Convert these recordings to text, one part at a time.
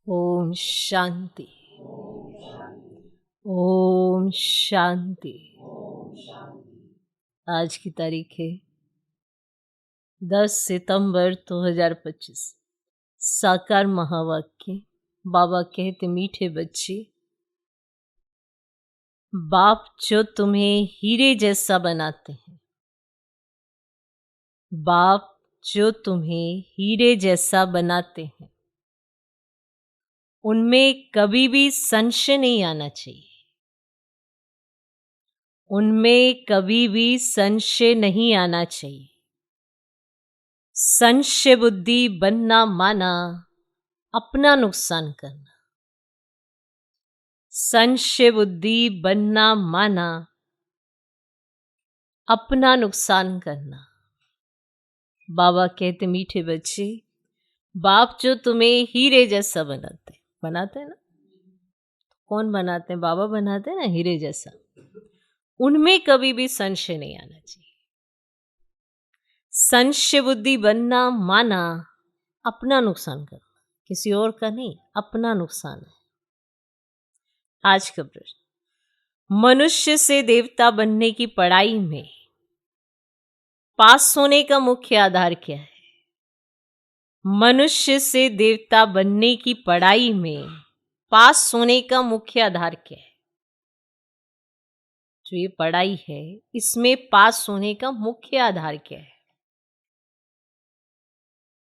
ओम शांति। ओम शांति। आज की तारीख है 10 सितंबर 2025। साकार महावाक्य। बाबा कहते, मीठे बच्चे, बाप जो तुम्हें हीरे जैसा बनाते हैं, बाप जो तुम्हें हीरे जैसा बनाते हैं, उनमें कभी भी संशय नहीं आना चाहिए। उनमें कभी भी संशय नहीं आना चाहिए। संशय बुद्धि बनना माना अपना नुकसान करना। संशय बुद्धि बनना माना अपना नुकसान करना। बाबा कहते, मीठे बच्चे, बाप जो तुम्हें हीरे जैसा बनाते हैं ना। कौन बनाते हैं? बाबा बनाते हैं ना, हीरे जैसा। उनमें कभी भी संशय नहीं आना चाहिए। संशय बुद्धि बनना माना अपना नुकसान करना, किसी और का नहीं, अपना नुकसान है। आज का प्रश्न, मनुष्य से देवता बनने की पढ़ाई में पास होने का मुख्य आधार क्या है? मनुष्य से देवता बनने की पढ़ाई में पास होने का मुख्य आधार क्या है? जो ये पढ़ाई है, इसमें पास होने का मुख्य आधार क्या है?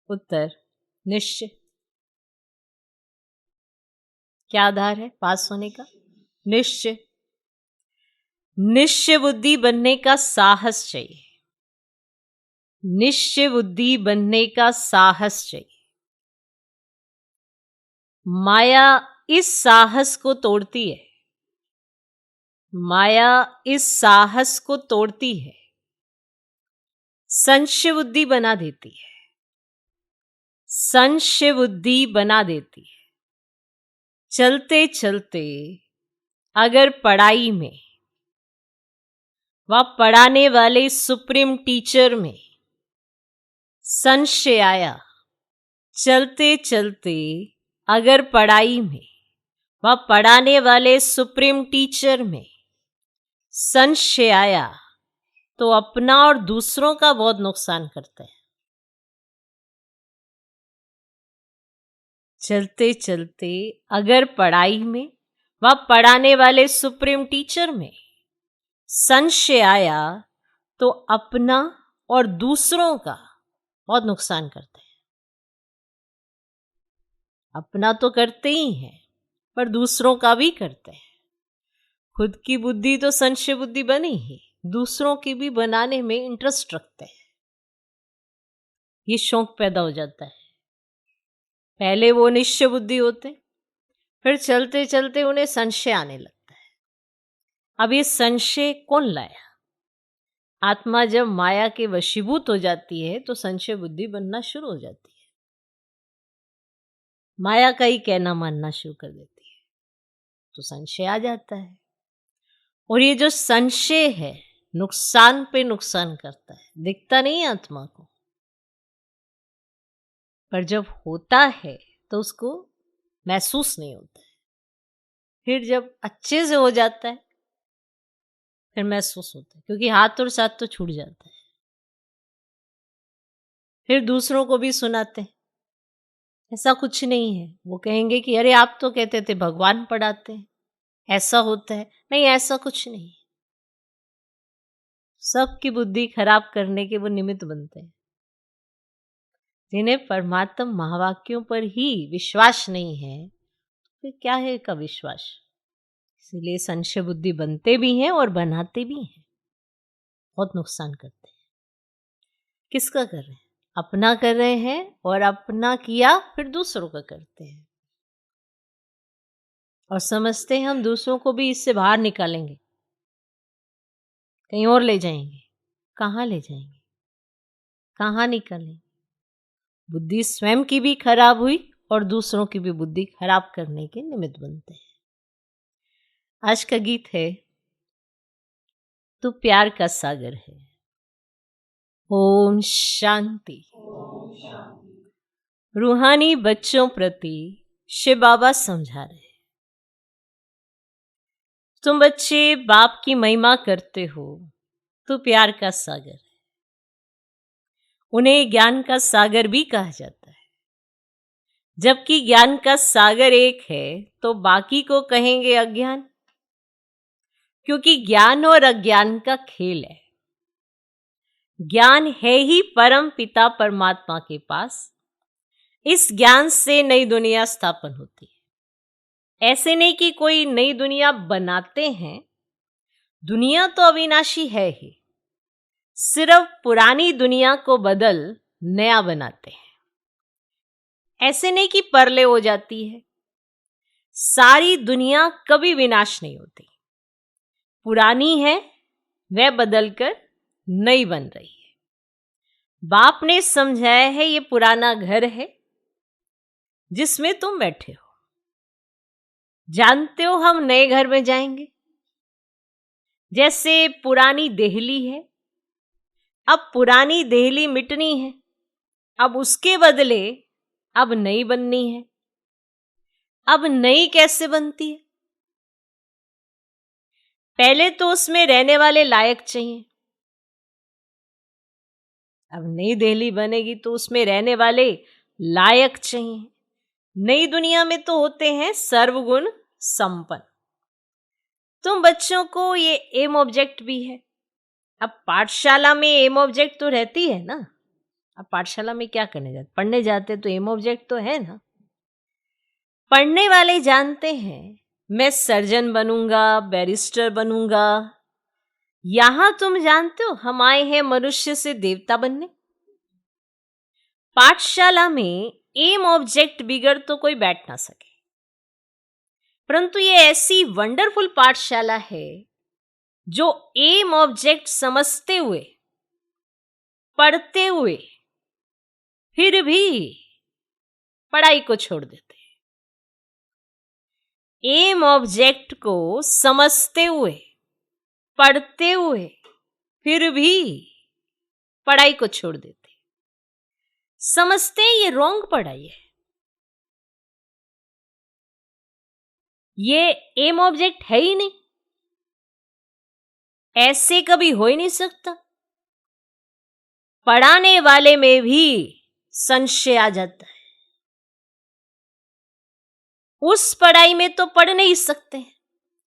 उत्तर, निश्चय। क्या आधार है पास होने का? निश्चय। निश्चय बुद्धि बनने का साहस चाहिए। निश्चय बुद्धि बनने का साहस चाहिए। माया इस साहस को तोड़ती है। माया इस साहस को तोड़ती है, संशय बुद्धि बना देती है। संशय बुद्धि बना देती है। चलते चलते अगर पढ़ाई में व पढ़ाने वाले सुप्रीम टीचर में संशय आया, चलते चलते अगर पढ़ाई में व पढ़ाने वाले सुप्रीम टीचर में संशय आया, तो अपना और दूसरों का बहुत नुकसान करते हैं। चलते चलते अगर पढ़ाई में व पढ़ाने वाले सुप्रीम टीचर में संशय आया, तो अपना और दूसरों का बहुत नुकसान करते हैं। अपना तो करते ही हैं, पर दूसरों का भी करते हैं। खुद की बुद्धि तो संशय बुद्धि बनी ही, दूसरों की भी बनाने में इंटरेस्ट रखते हैं। ये शौक पैदा हो जाता है। पहले वो निश्चय बुद्धि होते, फिर चलते चलते उन्हें संशय आने लगता है। अब ये संशय कौन लाया? आत्मा जब माया के वशीभूत हो जाती है तो संशय बुद्धि बनना शुरू हो जाती है। माया का ही कहना मानना शुरू कर देती है, तो संशय आ जाता है। और ये जो संशय है, नुकसान पे नुकसान करता है। दिखता नहीं है आत्मा को, पर जब होता है तो उसको महसूस नहीं होता है। फिर जब अच्छे से हो जाता है, फिर महसूस होता है, क्योंकि हाथ और साथ तो छूट जाता है। फिर दूसरों को भी सुनाते हैं, ऐसा कुछ नहीं है। वो कहेंगे कि अरे आप तो कहते थे भगवान पढ़ाते हैं, ऐसा होता है। नहीं, ऐसा कुछ नहीं। सबकी बुद्धि खराब करने के वो निमित्त बनते हैं। जिन्हें परमात्मा महावाक्यों पर ही विश्वास नहीं है, फिर क्या है का विश्वास? इसीलिए संशय बुद्धि बनते भी हैं और बनाते भी हैं, बहुत नुकसान करते हैं। किसका कर रहे हैं? अपना कर रहे हैं, और अपना किया फिर दूसरों का करते हैं, और समझते हैं हम दूसरों को भी इससे बाहर निकालेंगे, कहीं और ले जाएंगे। कहाँ ले जाएंगे? कहाँ निकालेंगे? बुद्धि स्वयं की भी खराब हुई और दूसरों की भी बुद्धि खराब करने के निमित्त बनते हैं। आज का गीत है, तू प्यार का सागर है। ओम शांति। रूहानी बच्चों प्रति शिव बाबा समझा रहे, तुम बच्चे बाप की महिमा करते हो तो प्यार का सागर है, उन्हें ज्ञान का सागर भी कहा जाता है। जबकि ज्ञान का सागर एक है तो बाकी को कहेंगे अज्ञान, क्योंकि ज्ञान और अज्ञान का खेल है। ज्ञान है ही परम पिता परमात्मा के पास, इस ज्ञान से नई दुनिया स्थापन होती है। ऐसे नहीं कि कोई नई दुनिया बनाते हैं, दुनिया तो अविनाशी है ही, सिर्फ पुरानी दुनिया को बदल नया बनाते हैं। ऐसे नहीं कि परले हो जाती है, सारी दुनिया कभी विनाश नहीं होती, पुरानी है वह बदलकर नई बन रही है। बाप ने समझाया है ये पुराना घर है जिसमें तुम बैठे हो। जानते हो हम नए घर में जाएंगे, जैसे पुरानी देहली है, अब पुरानी देहली मिटनी है, अब उसके बदले अब नई बननी है। अब नई कैसे बनती है? पहले तो उसमें रहने वाले लायक चाहिए। अब नई दिल्ली बनेगी तो उसमें रहने वाले लायक चाहिए। नई दुनिया में तो होते हैं सर्वगुण संपन्न। तुम बच्चों को ये एम ऑब्जेक्ट भी है। अब पाठशाला में एम ऑब्जेक्ट तो रहती है ना। अब पाठशाला में क्या करने जाते? पढ़ने जाते तो एम ऑब्जेक्ट तो है ना। पढ़ने वाले जानते हैं मैं सर्जन बनूंगा, बैरिस्टर बनूंगा। यहां तुम जानते हो हम आए हैं मनुष्य से देवता बनने। पाठशाला में एम ऑब्जेक्ट बिगड़ तो कोई बैठ ना सके, परंतु ये ऐसी वंडरफुल पाठशाला है जो एम ऑब्जेक्ट समझते हुए, पढ़ते हुए फिर भी पढ़ाई को छोड़ देते हैं। एम ऑब्जेक्ट को समझते हुए, पढ़ते हुए फिर भी पढ़ाई को छोड़ देते। समझते हैं ये रॉन्ग पढ़ाई है, ये एम ऑब्जेक्ट है ही नहीं, ऐसे कभी हो ही नहीं सकता। पढ़ाने वाले में भी संशय आ जाता है। उस पढ़ाई में तो पढ़ नहीं सकते,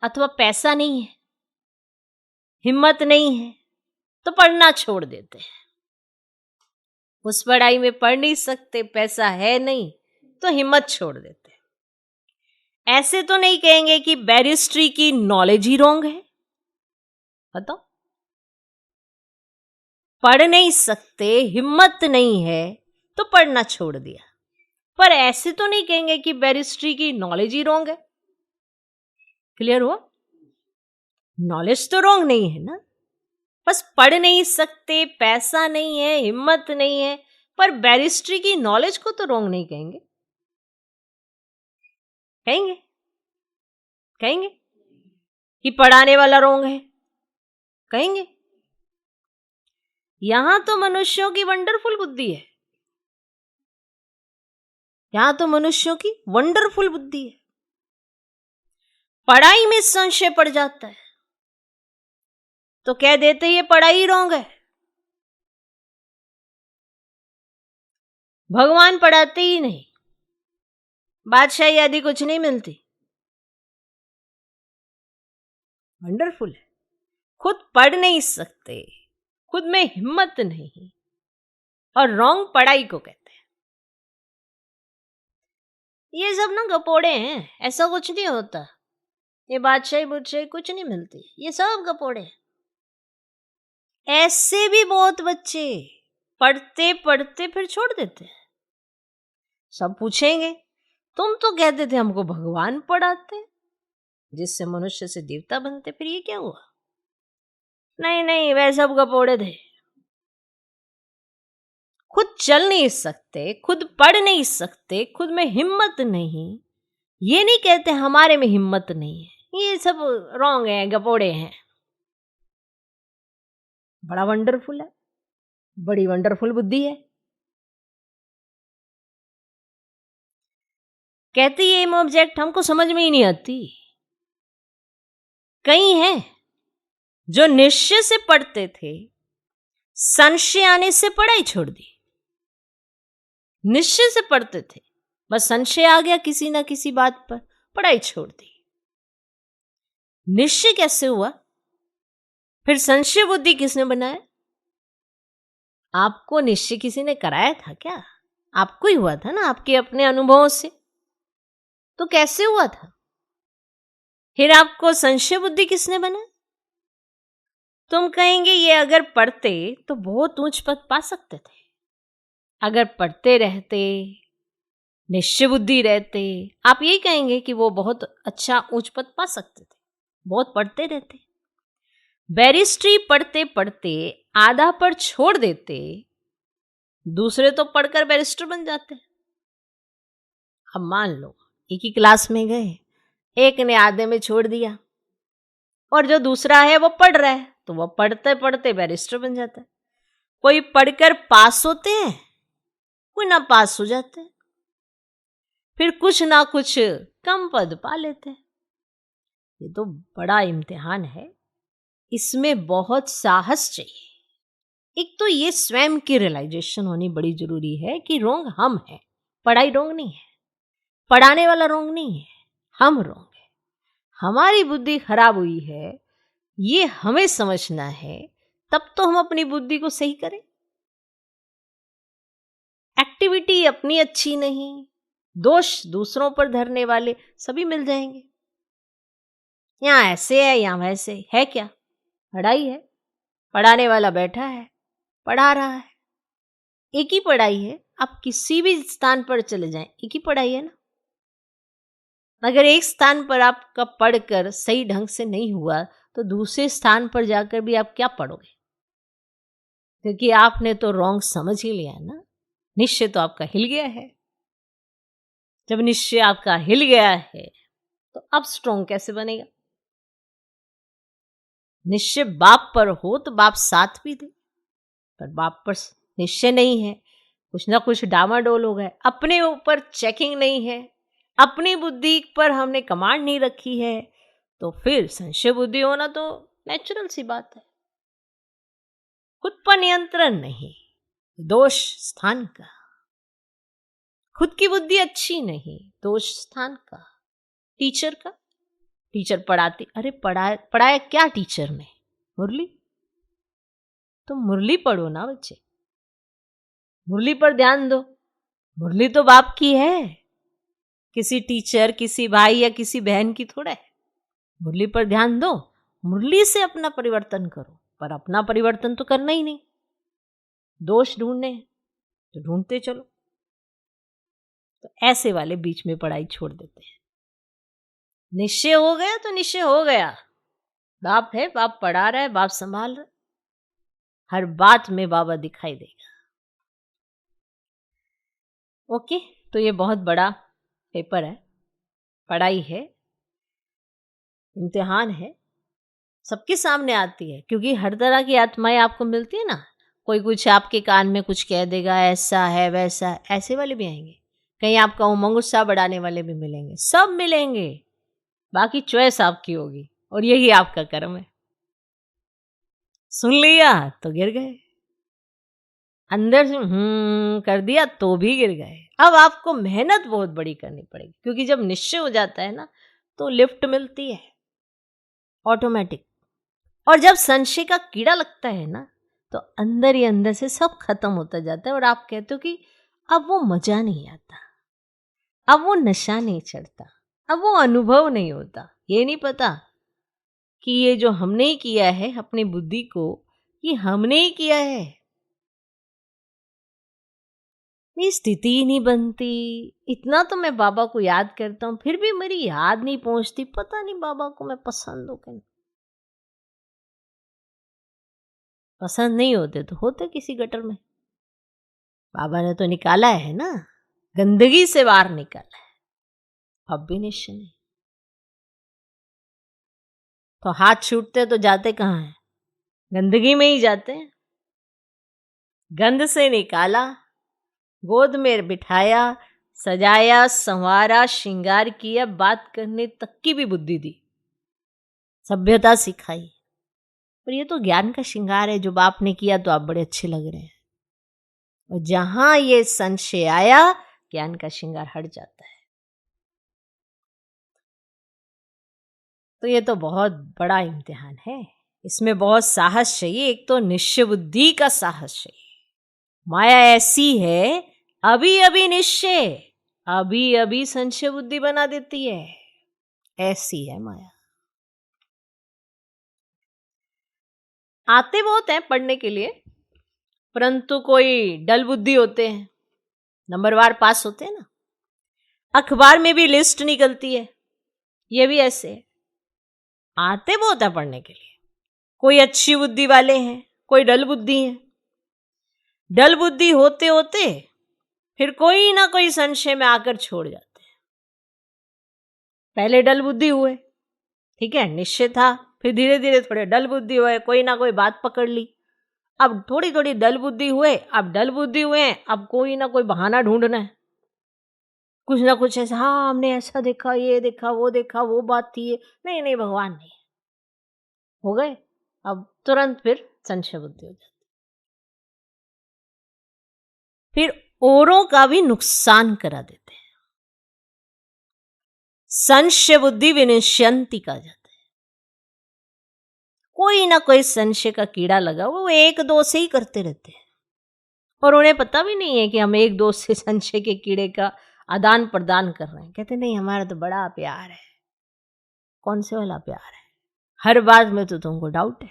अथवा पैसा नहीं है, हिम्मत नहीं है, तो पढ़ना छोड़ देते हैं। उस पढ़ाई में पढ़ नहीं सकते, पैसा है नहीं, तो हिम्मत छोड़ देते हैं। ऐसे तो नहीं कहेंगे कि बैरिस्ट्री की नॉलेज ही रॉन्ग है। बताओ, पढ़ नहीं सकते, हिम्मत नहीं है, तो पढ़ना छोड़ दिया। पर ऐसे तो नहीं कहेंगे कि बैरिस्ट्री की नॉलेज ही रॉन्ग है। क्लियर हुआ? नॉलेज तो रॉन्ग नहीं है ना, बस पढ़ नहीं सकते, पैसा नहीं है, हिम्मत नहीं है, पर बैरिस्ट्री की नॉलेज को तो रॉन्ग नहीं कहेंगे। कहेंगे? कहेंगे कि पढ़ाने वाला रॉन्ग है? कहेंगे? यहां तो मनुष्यों की वंडरफुल बुद्धि है, यहां तो मनुष्यों की वंडरफुल बुद्धि है। पढ़ाई में संशय पड़ जाता है तो कह देते ये पढ़ाई रॉन्ग है। भगवान पढ़ाते ही नहीं, बादशाही आदि कुछ नहीं मिलती। वंडरफुल है। खुद पढ़ नहीं सकते, खुद में हिम्मत नहीं, और रॉन्ग पढ़ाई को कहते हैं। ये सब ना गपोड़े हैं, ऐसा कुछ नहीं होता। ये बादशाही बुदशाही कुछ नहीं मिलती, ये सब गपोड़े हैं। ऐसे भी बहुत बच्चे पढ़ते पढ़ते फिर छोड़ देते हैं। सब पूछेंगे तुम तो कहते थे हमको भगवान पढ़ाते, जिससे मनुष्य से देवता बनते, फिर ये क्या हुआ? नहीं नहीं, वह सब गपोड़े थे। खुद चल नहीं सकते, खुद पढ़ नहीं सकते, खुद में हिम्मत नहीं। ये नहीं कहते हमारे में हिम्मत नहीं है, ये सब रॉन्ग है, गपोड़े हैं। बड़ा वंडरफुल है, बड़ी वंडरफुल बुद्धि है। कहती ये एम ऑब्जेक्ट हमको समझ में ही नहीं आती। कई हैं जो निश्चय से पढ़ते थे, संशय आने से पढ़ाई छोड़ दी। निश्चय से पढ़ते थे, बस संशय आ गया किसी ना किसी बात पर, पढ़ाई छोड़ दी। निश्चय कैसे हुआ? फिर संशय बुद्धि किसने बनाया? आपको निश्चय किसी ने कराया था क्या? आपको ही हुआ था ना, आपके अपने अनुभवों से। तो कैसे हुआ था? फिर आपको संशय बुद्धि किसने बनाया? तुम कहेंगे ये अगर पढ़ते तो बहुत ऊंच पद पा सकते थे। अगर पढ़ते रहते, निश्चय बुद्धि रहते, आप यही कहेंगे कि वो बहुत अच्छा उच्च पद पा सकते थे, बहुत पढ़ते रहते। बैरिस्ट्री पढ़ते पढ़ते आधा पर छोड़ देते, दूसरे तो पढ़कर बैरिस्टर बन जाते। अब मान लो एक ही क्लास में गए, एक ने आधे में छोड़ दिया और जो दूसरा है वो पढ़ रहा है, तो वो पढ़ते पढ़ते बैरिस्टर बन जाता है। कोई पढ़कर पास होते हैं, कोई ना पास हो जाते हैं, फिर कुछ ना कुछ कम पद पा लेते हैं। ये तो बड़ा इम्तिहान है, इसमें बहुत साहस चाहिए। एक तो ये स्वयं की रियलाइजेशन होनी बड़ी जरूरी है कि रोंग हम हैं, पढ़ाई रोंग नहीं है, पढ़ाने वाला रोंग नहीं है, हम रोंग है। हमारी बुद्धि खराब हुई है, ये हमें समझना है, तब तो हम अपनी बुद्धि को सही करें। एक्टिविटी अपनी अच्छी नहीं, दोष दूसरों पर धरने वाले सभी मिल जाएंगे। यहां ऐसे है, यहां वैसे है, क्या पढ़ाई है? पढ़ाने वाला बैठा है, पढ़ा रहा है, एक ही पढ़ाई है। आप किसी भी स्थान पर चले जाएं, एक ही पढ़ाई है ना। अगर एक स्थान पर आपका पढ़कर सही ढंग से नहीं हुआ तो दूसरे स्थान पर जाकर भी आप क्या पढ़ोगे? क्योंकि आपने तो रॉन्ग समझ ही लिया ना। निश्चय तो आपका हिल गया है। जब निश्चय आपका हिल गया है तो अब स्ट्रॉन्ग कैसे बनेगा? निश्चय बाप पर हो तो बाप साथ भी दे, पर बाप पर निश्चय नहीं है, कुछ ना कुछ डामाडोल हो गए, अपने ऊपर चेकिंग नहीं है, अपनी बुद्धि पर हमने कमांड नहीं रखी है, तो फिर संशय बुद्धि होना तो नेचुरल सी बात है। खुद पर नियंत्रण नहीं, दोष स्थान का। खुद की बुद्धि अच्छी नहीं, दोष स्थान का, टीचर का। टीचर पढ़ाती, अरे पढ़ाया क्या टीचर ने? मुरली। तो मुरली पढ़ो ना बच्चे, मुरली पर ध्यान दो। मुरली तो बाप की है, किसी टीचर, किसी भाई या किसी बहन की थोड़ा है। मुरली पर ध्यान दो, मुरली से अपना परिवर्तन करो, पर अपना परिवर्तन तो करना ही नहीं। दोष ढूंढने हैं तो ढूंढते चलो। तो ऐसे वाले बीच में पढ़ाई छोड़ देते हैं। निश्चय हो गया तो निश्चय हो गया, बाप है, बाप पढ़ा रहा है, बाप संभाल रहा है, हर बात में बाबा दिखाई देगा। ओके, तो ये बहुत बड़ा पेपर है, पढ़ाई है, इम्तिहान है, सबके सामने आती है, क्योंकि हर तरह की आत्माएं आपको मिलती है ना। कोई कुछ आपके कान में कुछ कह देगा, ऐसा है वैसा है, ऐसे वाले भी आएंगे। कहीं आपका उमंग उत्साह बढ़ाने वाले भी मिलेंगे, सब मिलेंगे। बाकी चॉइस आपकी होगी और यही आपका कर्म है। सुन लिया तो गिर गए, अंदर से कर दिया तो भी गिर गए। अब आपको मेहनत बहुत बड़ी करनी पड़ेगी, क्योंकि जब निश्चय हो जाता है ना तो लिफ्ट मिलती है ऑटोमेटिक। और जब संशय का कीड़ा लगता है ना तो अंदर ही अंदर से सब खत्म होता जाता है और आप कहते हो कि अब वो मजा नहीं आता, अब वो नशा नहीं चढ़ता, अब वो अनुभव नहीं होता। ये नहीं पता कि ये जो हमने ही किया है अपनी बुद्धि को, ये हमने ही किया है। मेरी स्थिति ही नहीं बनती। इतना तो मैं बाबा को याद करता हूँ, फिर भी मेरी याद नहीं पहुंचती। पता नहीं बाबा को मैं पसंद हूँ कि नहीं। पसंद नहीं होते तो होते किसी गटर में। बाबा ने तो निकाला है ना, गंदगी से बाहर निकाला है, अब भी निश्चय नहीं। तो हाथ छूटते तो जाते कहाँ हैं? गंदगी में ही जाते हैं। गंद से निकाला, गोद में बिठाया, सजाया, संवारा, श्रृंगार किया, बात करने तक की भी बुद्धि दी, सभ्यता सिखाई। पर ये तो ज्ञान का श्रृंगार है, जो बाप ने किया तो आप बड़े अच्छे लग रहे हैं। और जहां ये संशय आया, ज्ञान का श्रृंगार हट जाता है। तो ये तो बहुत बड़ा इम्तिहान है, इसमें बहुत साहस चाहिए। एक तो निश्चय बुद्धि का साहस चाहिए। माया ऐसी है, अभी अभी निश्चय, अभी अभी संशय बुद्धि बना देती है, ऐसी है माया। आते बहुत हैं पढ़ने के लिए, परंतु कोई डल बुद्धि होते हैं, नंबरवार पास होते हैं ना। अखबार में भी लिस्ट निकलती है, ये भी ऐसे है। आते बहुत है पढ़ने के लिए, कोई अच्छी बुद्धि वाले हैं, कोई डल बुद्धि है। डल बुद्धि होते होते फिर कोई ना कोई संशय में आकर छोड़ जाते हैं। पहले डल बुद्धि हुए, ठीक है, निश्चय था, फिर धीरे धीरे थोड़े डल बुद्धि हुए, कोई ना कोई बात पकड़ ली। अब थोड़ी थोड़ी डल बुद्धि हुए, अब डल बुद्धि हुए, अब कोई ना कोई बहाना ढूंढना है, कुछ ना कुछ ऐसा, हाँ हमने ऐसा देखा, ये देखा, वो बात थी, ये नहीं नहीं भगवान नहीं, हो गए। अब तुरंत फिर संशय बुद्धि हो जाती, फिर औरों का भी नुकसान करा देते हैं। संशय बुद्धि विनिश्यंति कहा जाता है। कोई ना कोई संशय का कीड़ा लगा, वो एक दो से ही करते रहते हैं, और उन्हें पता भी नहीं है कि हम एक दो से संशय के कीड़े का आदान प्रदान कर रहे हैं। कहते नहीं, हमारा तो बड़ा प्यार है। कौन से वाला प्यार है? हर बात में तो तुमको डाउट है,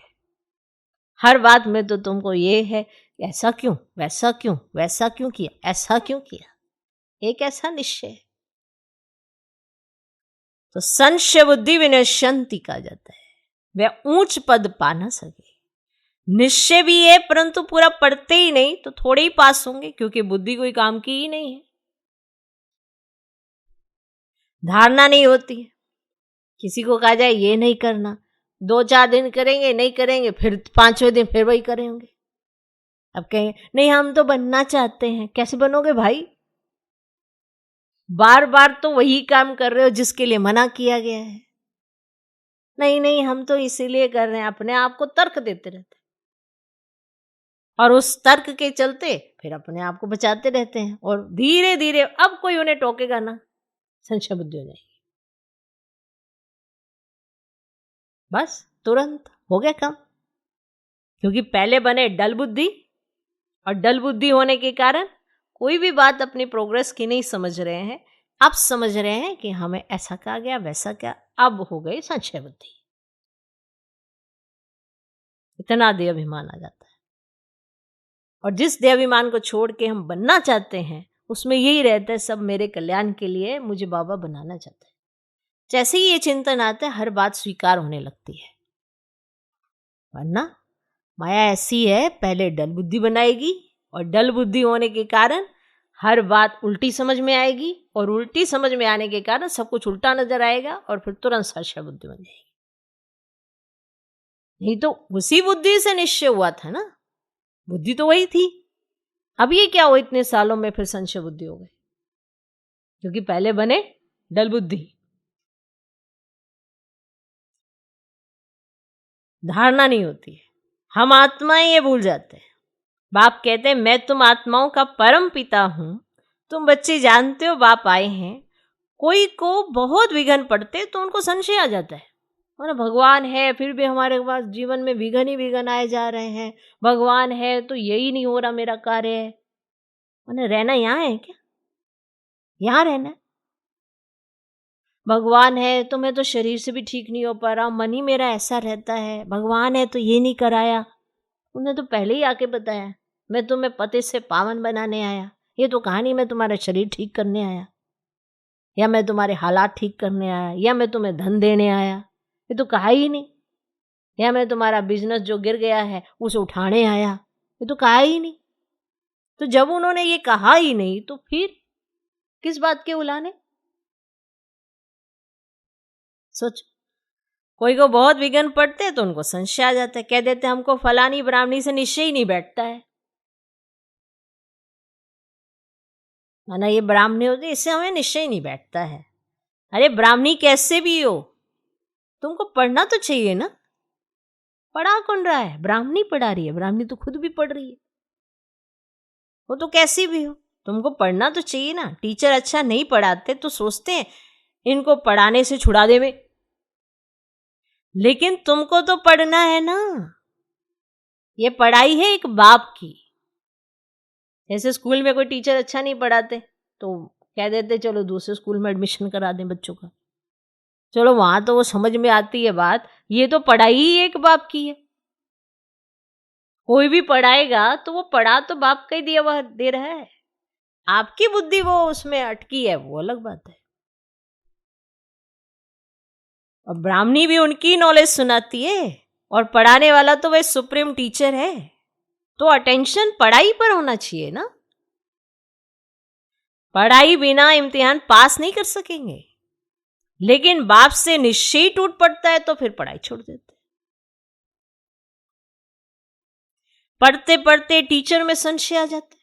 हर बात में तो तुमको ये है, ऐसा क्यों, वैसा क्यों, वैसा क्यों किया, ऐसा क्यों किया, एक ऐसा निश्चय। तो संशय बुद्धि विनश्यंति कहा जाता है, वह ऊंच पद पा ना सके। निश्चय भी है, परंतु पूरा पढ़ते ही नहीं, तो थोड़े ही पास होंगे, क्योंकि बुद्धि कोई काम की ही नहीं है, धारणा नहीं होती है। किसी को कहा जाए ये नहीं करना, 2-4 दिन करेंगे, नहीं करेंगे, फिर 5वें दिन फिर वही करेंगे। अब कहेंगे नहीं हम तो बनना चाहते हैं, कैसे बनोगे भाई? बार बार तो वही काम कर रहे हो जिसके लिए मना किया गया है। नहीं नहीं हम तो इसीलिए कर रहे हैं, अपने आप को तर्क देते रहते हैं, और उस तर्क के चलते फिर अपने आप को बचाते रहते हैं, और धीरे धीरे अब कोई उन्हें टोकेगा ना, संशय बुद्धि हो जाएगी, बस तुरंत हो गया काम। क्योंकि पहले बने डल बुद्धि, और डल बुद्धि होने के कारण कोई भी बात अपनी प्रोग्रेस की नहीं समझ रहे हैं। अब समझ रहे हैं कि हमें ऐसा कहा गया, वैसा क्या, अब हो गई संशय बुद्धि। इतना देहाभिमान आ जाता है, और जिस देहाभिमान को छोड़ के हम बनना चाहते हैं, उसमें यही रहता है सब मेरे कल्याण के लिए, मुझे बाबा बनाना चाहता है। जैसे ही ये चिंतन आता है, हर बात स्वीकार होने लगती है। वरना माया ऐसी है, पहले डल बुद्धि बनाएगी, और डल बुद्धि होने के कारण हर बात उल्टी समझ में आएगी, और उल्टी समझ में आने के कारण सब कुछ उल्टा नजर आएगा, और फिर तुरंत संशय बुद्धि बन जाएगी। नहीं तो उसी बुद्धि से निश्चय हुआ था ना, बुद्धि तो वही थी। अब ये क्या हो, इतने सालों में फिर संशय बुद्धि हो गई, क्योंकि पहले बने डल बुद्धि, धारणा नहीं होती है। हम आत्माएं ये भूल जाते हैं। बाप कहते हैं मैं तुम आत्माओं का परम पिता हूं, तुम बच्चे जानते हो बाप आए हैं। कोई को बहुत विघन पड़ते तो उनको संशय आ जाता है, और भगवान है फिर भी हमारे पास जीवन में विघन ही विघन आए जा रहे हैं, भगवान है तो यही नहीं हो रहा मेरा कार्य है। मैंने रहना यहाँ है क्या? यहाँ रहना है। भगवान है तो मैं तो शरीर से भी ठीक नहीं हो पा रहा, मन ही मेरा ऐसा रहता है, भगवान है तो ये नहीं कराया। उन्हें तो पहले ही आके बताया मैं तुम्हें पति से पावन बनाने आया, ये तो कहानी मैं तुम्हारा शरीर ठीक करने आया, या मैं तुम्हारे हालात ठीक करने आया, या मैं तुम्हें धन देने आया, ये तो कहा ही नहीं। या मैं तुम्हारा बिजनेस जो गिर गया है उसे उठाने आया, ये तो कहा ही नहीं। तो जब उन्होंने ये कहा ही नहीं, तो फिर किस बात के उलाने? सोच, कोई को बहुत विघन पड़ते हैं तो उनको संशय आ जाता है, कह देते हैं हमको फलानी ब्राह्मणी से निश्चय ही नहीं बैठता है। ना ये ब्राह्मणी होती, इससे हमें निश्चय नहीं बैठता है। अरे ब्राह्मणी कैसे भी हो, तुमको पढ़ना तो चाहिए ना। पढ़ा कौन रहा है? ब्राह्मणी पढ़ा रही है। ब्राह्मणी तो खुद भी पढ़ रही है। वो तो कैसी भी हो, तुमको पढ़ना तो चाहिए ना। टीचर अच्छा नहीं पढ़ाते तो सोचते हैं इनको पढ़ाने से छुड़ा दे में, लेकिन तुमको तो पढ़ना है ना। ये पढ़ाई है एक बाप की। जैसे स्कूल में कोई टीचर अच्छा नहीं पढ़ाते तो कह देते चलो दूसरे स्कूल में एडमिशन करा दें बच्चों का। चलो वहां तो वो समझ में आती है बात। ये तो पढ़ाई ही एक बाप की है। कोई भी पढ़ाएगा तो वो पढ़ा तो बाप का ही दिया हुआ दे रहा है। आपकी बुद्धि वो उसमें अटकी है, वो अलग बात है। और ब्राह्मणी भी उनकी नॉलेज सुनाती है और पढ़ाने वाला तो वह सुप्रीम टीचर है। तो अटेंशन पढ़ाई पर होना चाहिए ना। पढ़ाई बिना इम्तिहान पास नहीं कर सकेंगे, लेकिन बाप से निश्चय टूट पड़ता है तो फिर पढ़ाई छोड़ देते। पढ़ते पढ़ते टीचर में संशय आ जाता है।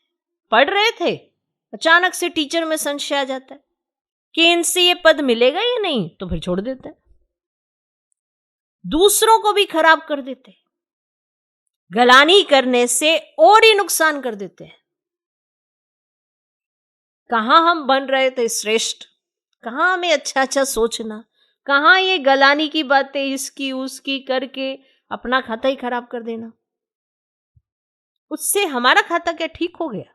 पढ़ रहे थे, अचानक से टीचर में संशय आ जाता है कि इनसे ये पद मिलेगा या नहीं, तो फिर छोड़ देते हैं। दूसरों को भी खराब कर देते हैं। गलानी करने से और ही नुकसान कर देते हैं। कहां हम बन रहे थे श्रेष्ठ, कहां हमें अच्छा अच्छा सोचना, कहां ये गलानी की बातें इसकी उसकी करके अपना खाता ही खराब कर देना। उससे हमारा खाता क्या ठीक हो गया?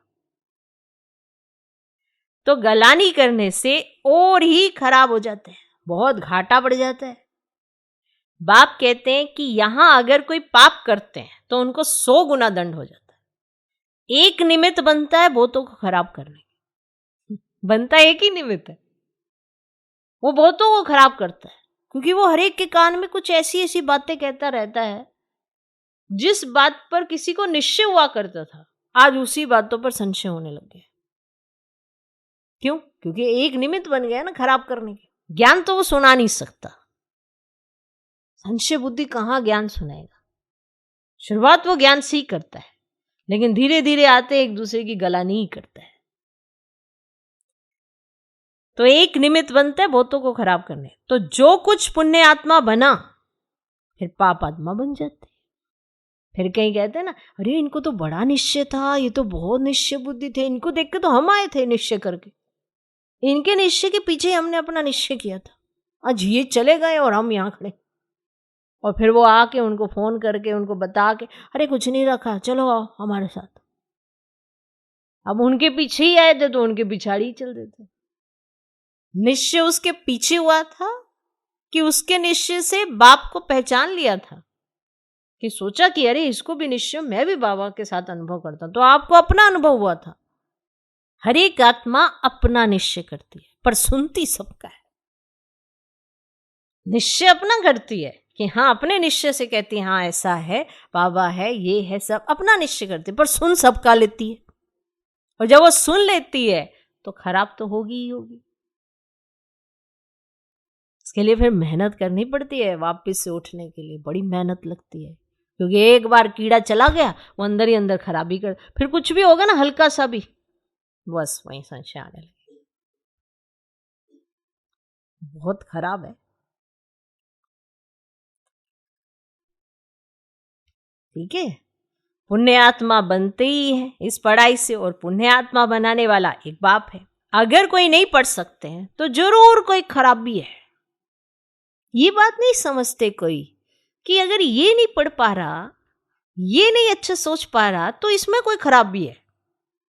तो गलानी करने से और ही खराब हो जाते हैं, बहुत घाटा बढ़ जाता है। बाप कहते हैं कि यहां अगर कोई पाप करते हैं तो उनको 100 गुना दंड हो जाता है। एक निमित्त बनता है बहुतों को खराब करने, बनता एक ही निमित्त है, वो बहुतों को खराब करता है। क्योंकि वो हर एक के कान में कुछ ऐसी ऐसी बातें कहता रहता है जिस बात पर किसी को निश्चय हुआ करता था, आज उसी बातों पर संशय होने लग गया। क्यों? क्योंकि एक निमित्त बन गया ना खराब करने के। ज्ञान तो वो सुना नहीं सकता। संशय बुद्धि कहां ज्ञान सुनाएगा? शुरुआत वो ज्ञान से ही करता है, लेकिन धीरे धीरे आते एक दूसरे की गलानी ही करता है। तो एक निमित्त बनता है बहुतों को खराब करने। तो जो कुछ पुण्य आत्मा बना फिर पाप आत्मा बन जाते। फिर कहीं कहते हैं ना, अरे इनको तो बड़ा निश्चय था, ये तो बहुत निश्चय बुद्धि थे, इनको देख के तो हम आए थे निश्चय करके, इनके निश्चय के पीछे हमने अपना निश्चय किया था, आज ये चले गए और हम यहाँ खड़े। और फिर वो आके उनको फोन करके उनको बता के, अरे कुछ नहीं रखा, चलो आओ हमारे साथ। अब उनके पीछे ही आए थे तो उनके पिछाड़ी ही चल देते। निश्चय उसके पीछे हुआ था कि उसके निश्चय से बाप को पहचान लिया था, कि सोचा कि अरे इसको भी निश्चय, मैं भी बाबा के साथ अनुभव करता हूं। तो आपको अपना अनुभव हुआ था। हर एक आत्मा अपना निश्चय करती है पर सुनती सबका है। निश्चय अपना करती है कि हाँ, अपने निश्चय से कहती है हाँ ऐसा है, बाबा है, ये है, सब अपना निश्चय करती है, पर सुन सबका लेती है। और जब वो सुन लेती है तो खराब तो होगी ही होगी। इसके लिए फिर मेहनत करनी पड़ती है, वापस से उठने के लिए बड़ी मेहनत लगती है। क्योंकि एक बार कीड़ा चला गया वो अंदर ही अंदर खराबी कर, फिर कुछ भी होगा ना हल्का सा भी, बस वहीं संशय आने लगे। बहुत खराब है। ठीक है, पुण्य आत्मा बनते ही है इस पढ़ाई से, और पुण्य आत्मा बनाने वाला एक बाप है। अगर कोई नहीं पढ़ सकते हैं तो जरूर कोई खराबी है। ये बात नहीं समझते कोई कि अगर ये नहीं पढ़ पा रहा, ये नहीं अच्छा सोच पा रहा, तो इसमें कोई खराबी है।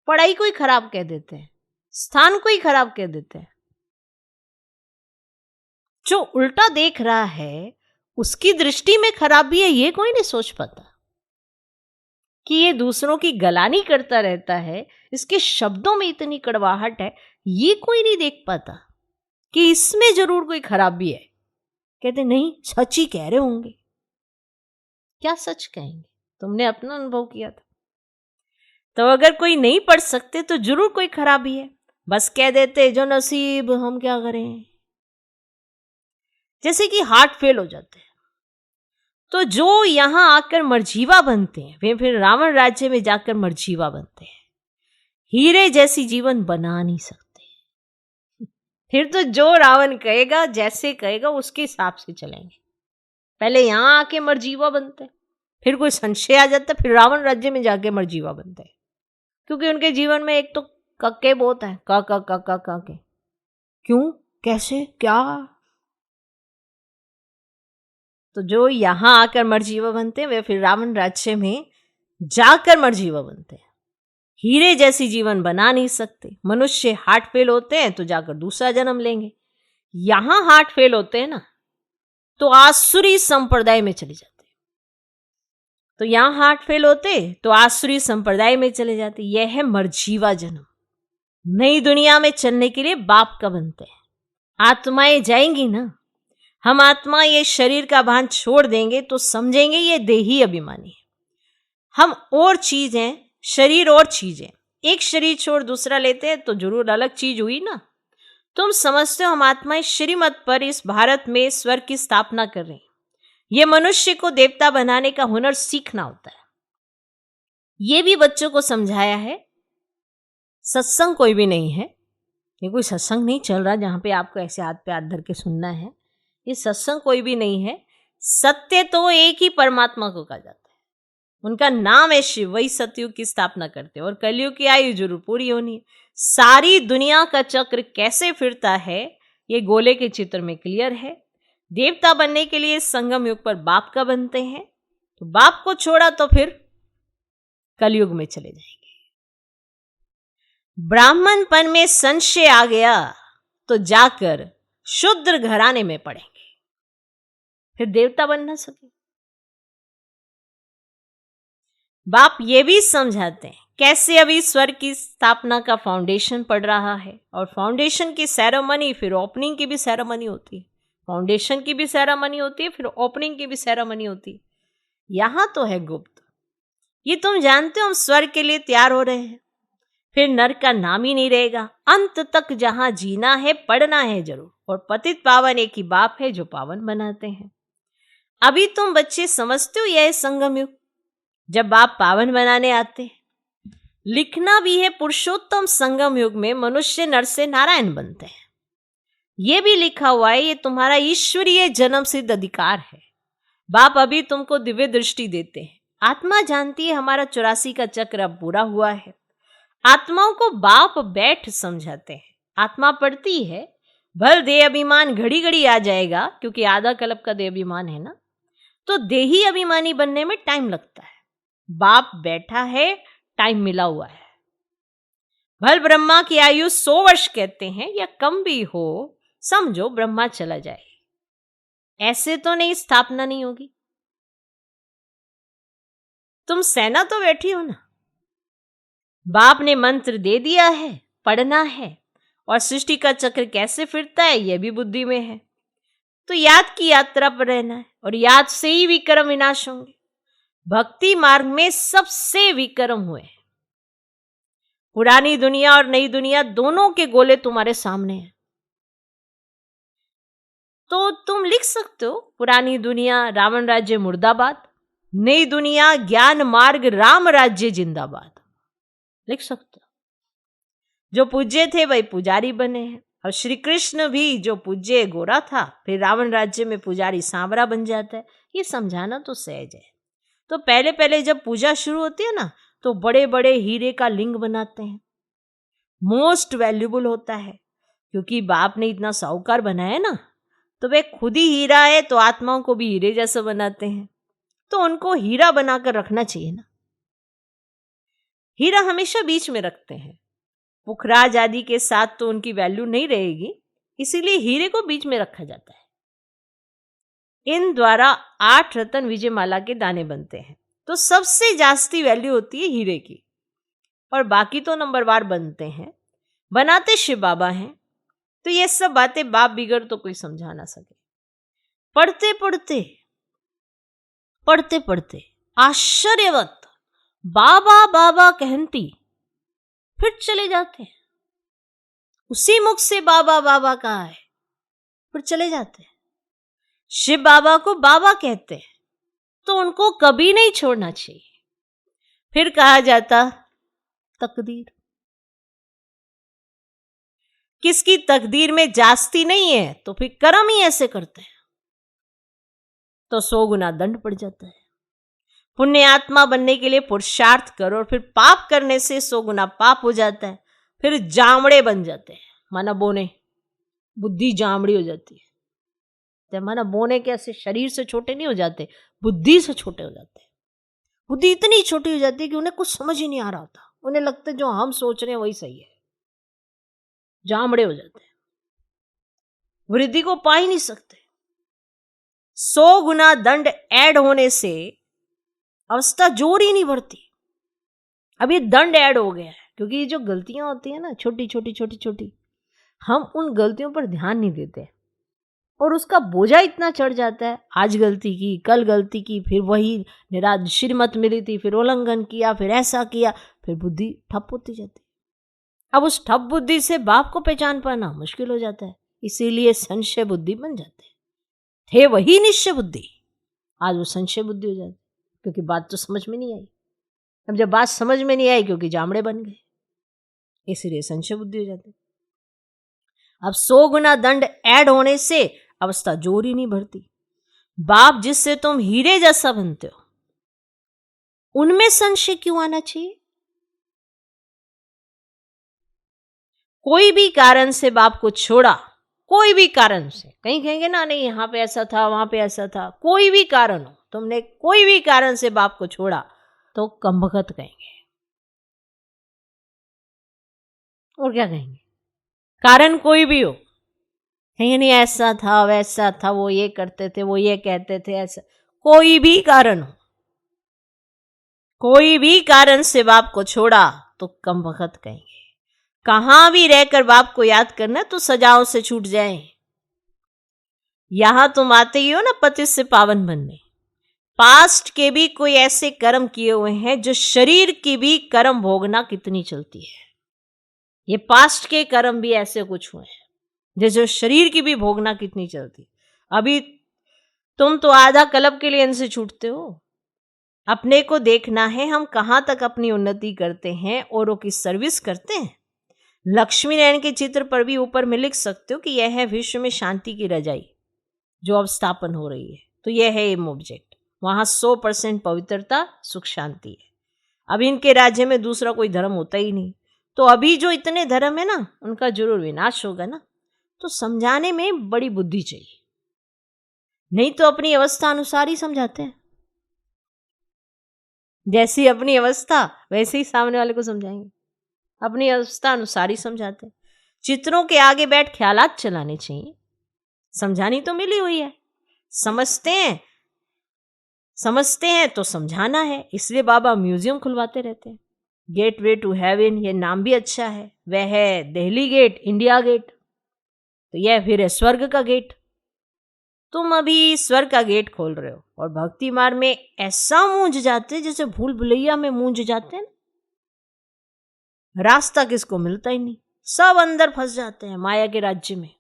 पढ़ाई को ही खराब कह देते हैं, स्थान को ही खराब कह देते हैं। जो उल्टा देख रहा है उसकी दृष्टि में खराबी है, ये कोई नहीं सोच पाता। कि ये दूसरों की गलानी करता रहता है, इसके शब्दों में इतनी कड़वाहट है, ये कोई नहीं देख पाता कि इसमें जरूर कोई खराबी है। कहते नहीं, सच ही कह रहे होंगे। क्या सच कहेंगे? तुमने अपना अनुभव किया था। तो अगर कोई नहीं पढ़ सकते तो जरूर कोई खराबी है। बस कह देते जो नसीब, हम क्या करें। जैसे कि हार्ट फेल हो जाते हैं तो जो यहां आकर मरजीवा बनते हैं वे फिर रावण राज्य में जाकर मरजीवा बनते हैं। हीरे जैसी जीवन बना नहीं सकते। फिर तो जो रावण कहेगा, जैसे कहेगा, उसके हिसाब से चलेंगे। पहले यहां आके मरजीवा बनते, फिर कोई संशय आ जाता, फिर रावण राज्य में जाके मरजीवा बनते, क्योंकि उनके जीवन में एक तो कक्के बहुत है, का के। क्यों, कैसे, क्या? तो जो यहां आकर मरजीवा बनते हैं वे फिर रावण राज्य में जाकर मरजीवा बनते हैं। हीरे जैसी जीवन बना नहीं सकते। मनुष्य हार्ट फेल होते हैं तो जाकर दूसरा जन्म लेंगे। यहां हार्ट फेल होते हैं ना, तो आसुरी संप्रदाय में चले जाते। तो यहां हार्ट फेल होते तो आसुरी संप्रदाय में चले जाते। यह है मरजीवा जन्म। नई दुनिया में चलने के लिए बाप का बनते हैं। आत्माएं जाएंगी ना, हम आत्मा ये शरीर का भान छोड़ देंगे तो समझेंगे ये देही अभिमानी है। हम और चीज हैं, शरीर और चीज है। एक शरीर छोड़ दूसरा लेते हैं तो जरूर अलग चीज हुई ना। तुम समझते हो हम आत्माएं श्रीमत पर इस भारत में स्वर्ग की स्थापना कर रहे हैं। ये मनुष्य को देवता बनाने का हुनर सीखना होता है। ये भी बच्चों को समझाया है। सत्संग कोई भी नहीं है, ये कोई सत्संग नहीं चल रहा जहां पे आपको ऐसे हाथ पे हाथ धर के सुनना है। ये सत्संग कोई भी नहीं है। सत्य तो एक ही परमात्मा को कहा जाता है। उनका नाम है शिव, वही सतयुग की स्थापना करते हैं और कलयुग की आयु जरूर पूरी होनी है। सारी दुनिया का चक्र कैसे फिरता है ये गोले के चित्र में क्लियर है। देवता बनने के लिए संगम युग पर बाप का बनते हैं, तो बाप को छोड़ा तो फिर कलयुग में चले जाएंगे। ब्राह्मणपन में संशय आ गया तो जाकर शूद्र घराने में पड़ेंगे, फिर देवता बन ना सके। बाप ये भी समझाते हैं कैसे अभी स्वर्ग की स्थापना का फाउंडेशन पड़ रहा है, और फाउंडेशन की सेरेमनी फिर ओपनिंग की भी सेरेमनी होती है। फाउंडेशन की भी सेरेमनी होती है, फिर ओपनिंग की भी सेरेमनी होती है। यहां तो है गुप्त। ये तुम जानते हो हम स्वर्ग के लिए तैयार हो रहे हैं, फिर नरक का नाम ही नहीं रहेगा। अंत तक जहां जीना है पढ़ना है जरूर, और पतित पावन एक ही बाप है जो पावन बनाते हैं। अभी तुम बच्चे समझते हो यह संगम युग, जब बाप पावन बनाने आते हैं। लिखना भी है पुरुषोत्तम संगम युग में मनुष्य नर से नारायण बनते हैं। यह भी लिखा हुआ है ये तुम्हारा ईश्वरीय जन्म सिद्ध अधिकार है। बाप अभी तुमको दिव्य दृष्टि देते हैं। आत्मा जानती है हमारा 84 का चक्र अब पूरा हुआ है। आत्माओं को बाप बैठ समझाते हैं। आत्मा पढ़ती है, भल देह अभिमान घड़ी घड़ी आ जाएगा, क्योंकि आधा कल्प का देह अभिमान है ना, तो देही अभिमानी बनने में टाइम लगता है। बाप बैठा है, टाइम मिला हुआ है। भल ब्रह्मा की आयु 100 वर्ष कहते हैं, या कम भी हो, समझो ब्रह्मा चला जाए, ऐसे तो नहीं स्थापना नहीं होगी। तुम सेना तो बैठी हो ना, बाप ने मंत्र दे दिया है, पढ़ना है, और सृष्टि का चक्र कैसे फिरता है यह भी बुद्धि में है। तो याद की यात्रा पर रहना है, और याद से ही विक्रम विनाश होंगे। भक्ति मार्ग में सबसे विक्रम हुए हैं। पुरानी दुनिया और नई दुनिया दोनों के गोले तुम्हारे सामने हैं। तो तुम लिख सकते हो पुरानी दुनिया रावण राज्य मुर्दाबाद, नई दुनिया ज्ञान मार्ग राम राज्य जिंदाबाद, लिख सकते हो। जो पूज्य थे वही पुजारी बने हैं, और श्री कृष्ण भी जो पूज्य गोरा था फिर रावण राज्य में पुजारी सांवरा बन जाता है। ये समझाना तो सहज है। तो पहले पहले जब पूजा शुरू होती है ना, तो बड़े बड़े हीरे का लिंग बनाते हैं। मोस्ट वैल्यूबल होता है, क्योंकि बाप ने इतना साहूकार बनाया ना, तो वे खुद ही हीरा है, तो आत्माओं को भी हीरे जैसा बनाते हैं। तो उनको हीरा बनाकर रखना चाहिए ना। हीरा हमेशा बीच में रखते हैं। पुखराज आदि के साथ तो उनकी वैल्यू नहीं रहेगी, इसीलिए हीरे को बीच में रखा जाता है। इन द्वारा 8 रतन विजयमाला के दाने बनते हैं। तो सबसे जास्ती वैल्यू होती है हीरे की, और बाकी तो नंबरवार बनते हैं। बनाते शिव बाबा हैं। तो ये सब बातें बाप बिगड़ तो कोई समझा ना सके। पढ़ते पढ़ते पढ़ते पढ़ते आश्चर्यवत बाबा बाबा कहती फिर चले जाते हैं। उसी मुख से बाबा बाबा कहा है, फिर चले जाते हैं। शिव बाबा को बाबा कहते हैं, तो उनको कभी नहीं छोड़ना चाहिए। फिर कहा जाता तकदीर, किसकी तकदीर में जास्ती नहीं है तो फिर कर्म ही ऐसे करते हैं, तो 100 गुना दंड पड़ जाता है। पुण्य आत्मा बनने के लिए पुरुषार्थ करो और फिर पाप करने से 100 गुना पाप हो जाता है, फिर जामड़े बन जाते हैं, माना बोने, बुद्धि जामड़ी हो जाती है। तो माना बोने कैसे, शरीर से छोटे नहीं हो जाते, बुद्धि से छोटे हो जाते हैं। बुद्धि इतनी छोटी हो जाती है कि उन्हें कुछ समझ ही नहीं आ रहा होता, उन्हें लगता है जो हम सोच रहे हैं वही सही है, जामड़े हो जाते हैं, वृद्धि को पा ही नहीं सकते। 100 गुना दंड ऐड होने से अवस्था जोर ही नहीं बढ़ती। अब ये दंड ऐड हो गया है क्योंकि ये जो गलतियां होती है ना, छोटी छोटी छोटी छोटी, हम उन गलतियों पर ध्यान नहीं देते और उसका बोझा इतना चढ़ जाता है। आज गलती की, कल गलती की, फिर वही निराद श्रीमत मिली थी, फिर उल्लंघन किया, फिर ऐसा किया, फिर बुद्धि ठप होती जाती। अब उस ठप बुद्धि से बाप को पहचान पाना मुश्किल हो जाता है, इसीलिए संशय बुद्धि बन जाते हैं। थे वही निश्चय बुद्धि, आज वो संशय बुद्धि हो जाती क्योंकि बात तो समझ में नहीं आई। अब जब बात समझ में नहीं आई क्योंकि जामड़े बन गए, इसलिए संशय बुद्धि हो जाती। अब 100 गुना दंड ऐड होने से अवस्था जोर ही नहीं भरती। बाप जिससे तुम हीरे जैसा बनते हो उनमें संशय क्यों आना चाहिए? कोई भी कारण से बाप को छोड़ा, कोई भी कारण से, कहीं कहेंगे ना नहीं यहाँ पे ऐसा था, वहां पे ऐसा था, कोई भी कारण हो, तुमने कोई भी कारण से बाप को छोड़ा तो कमबख्त कहेंगे। और क्या कहेंगे? कारण कोई भी हो, कहेंगे नहीं ऐसा था, वैसा था, वो ये करते थे, वो ये कहते थे, ऐसा कोई भी कारण हो, कोई भी कारण से बाप को छोड़ा तो कमबख्त कहेंगे। कहां भी रहकर बाप को याद करना तो सजाओं से छूट जाए। यहां तुम आते ही हो ना पतित से पावन बनने, पास्ट के भी कोई ऐसे कर्म किए हुए हैं जो शरीर की भी कर्म भोगना कितनी चलती है। ये पास्ट के कर्म भी ऐसे कुछ हुए हैं जो शरीर की भी भोगना कितनी चलती। अभी तुम तो आधा कल्प के लिए इनसे छूटते हो। अपने को देखना है हम कहां तक अपनी उन्नति करते हैं, औरों की सर्विस करते हैं। लक्ष्मी नारायण के चित्र पर भी ऊपर में लिख सकते हो कि यह है विश्व में शांति की रजाई जो अब स्थापन हो रही है, तो यह है एम ऑब्जेक्ट। वहां 100% पवित्रता, सुख, शांति है। अब इनके राज्य में दूसरा कोई धर्म होता ही नहीं, तो अभी जो इतने धर्म है ना उनका जरूर विनाश होगा ना। तो समझाने में बड़ी बुद्धि चाहिए, नहीं तो अपनी अवस्था अनुसार ही समझाते हैं। जैसी अपनी अवस्था वैसे ही सामने वाले को समझाएंगे, अपनी अवस्था अनुसार ही समझाते हैं। चित्रों के आगे बैठ ख्यालात चलाने चाहिए, समझानी तो मिली हुई है, समझते हैं तो समझाना है, इसलिए बाबा म्यूजियम खुलवाते रहते हैं। गेटवे टू हेवन, ये नाम भी अच्छा है। वह है दिल्ली गेट, इंडिया गेट, तो यह फिर है स्वर्ग का गेट। तुम अभी स्वर्ग का गेट खोल रहे हो और भक्ति मार्ग में ऐसा मूंझ जाते जैसे भूल भुलैया में मूंझ जाते हैं। रास्ता किसको मिलता ही नहीं, सब अंदर फंस जाते हैं माया के राज्य में।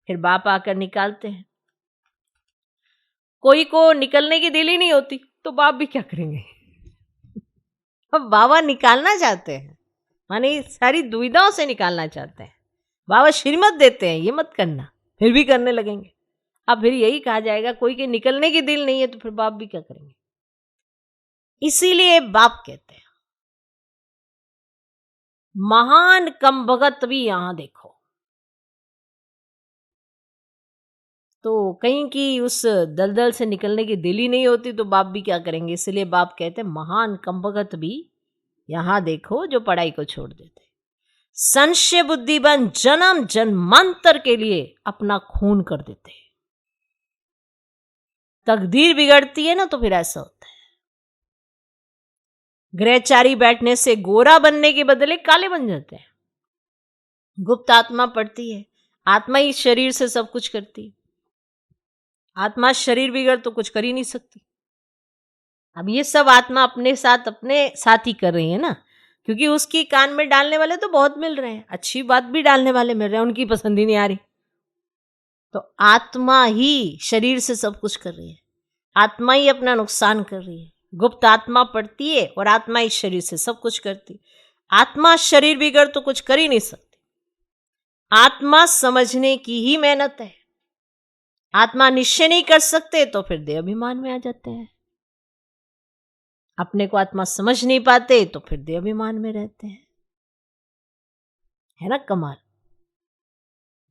फिर बाप आकर निकालते हैं। कोई को निकलने की दिल ही नहीं होती तो बाप भी क्या करेंगे। अब बाबा निकालना चाहते हैं, माने सारी दुविधाओं से निकालना चाहते हैं। बाबा श्रीमत देते हैं ये मत करना, फिर भी करने लगेंगे। अब फिर यही कहा जाएगा कोई के निकलने की दिल नहीं है तो फिर बाप भी क्या करेंगे। इसीलिए बाप कहते हैं महान कमबख्त भी यहां देखो। तो कहीं की उस दलदल से निकलने की दिल ही नहीं होती तो बाप भी क्या करेंगे। इसलिए बाप कहते हैं महान कमबख्त भी यहां देखो जो पढ़ाई को छोड़ देते, संशय बुद्धि बन जन्म जन्मांतर के लिए अपना खून कर देते। तकदीर बिगड़ती है ना तो फिर ऐसा होता है। ग्रहचारी बैठने से गोरा बनने के बदले काले बन जाते हैं। गुप्त आत्मा पढ़ती है, आत्मा ही शरीर से सब कुछ करती है। आत्मा शरीर बिगड़ तो कुछ कर ही नहीं सकती। अब ये सब आत्मा अपने साथ ही कर रही है ना, क्योंकि उसकी कान में डालने वाले तो बहुत मिल रहे हैं, अच्छी बात भी डालने वाले मिल रहे हैं, उनकी पसंद ही नहीं आ रही। तो आत्मा ही शरीर से सब कुछ कर रही है, आत्मा ही अपना नुकसान कर रही है। गुप्त आत्मा पढ़ती है और आत्मा ही शरीर से सब कुछ करती। आत्मा शरीर बिगड़ तो कुछ कर ही नहीं सकती। आत्मा समझने की ही मेहनत है। आत्मा निश्चय नहीं कर सकते तो फिर देह अभिमान में आ जाते हैं। अपने को आत्मा समझ नहीं पाते तो फिर देह अभिमान में रहते हैं। है ना कमाल।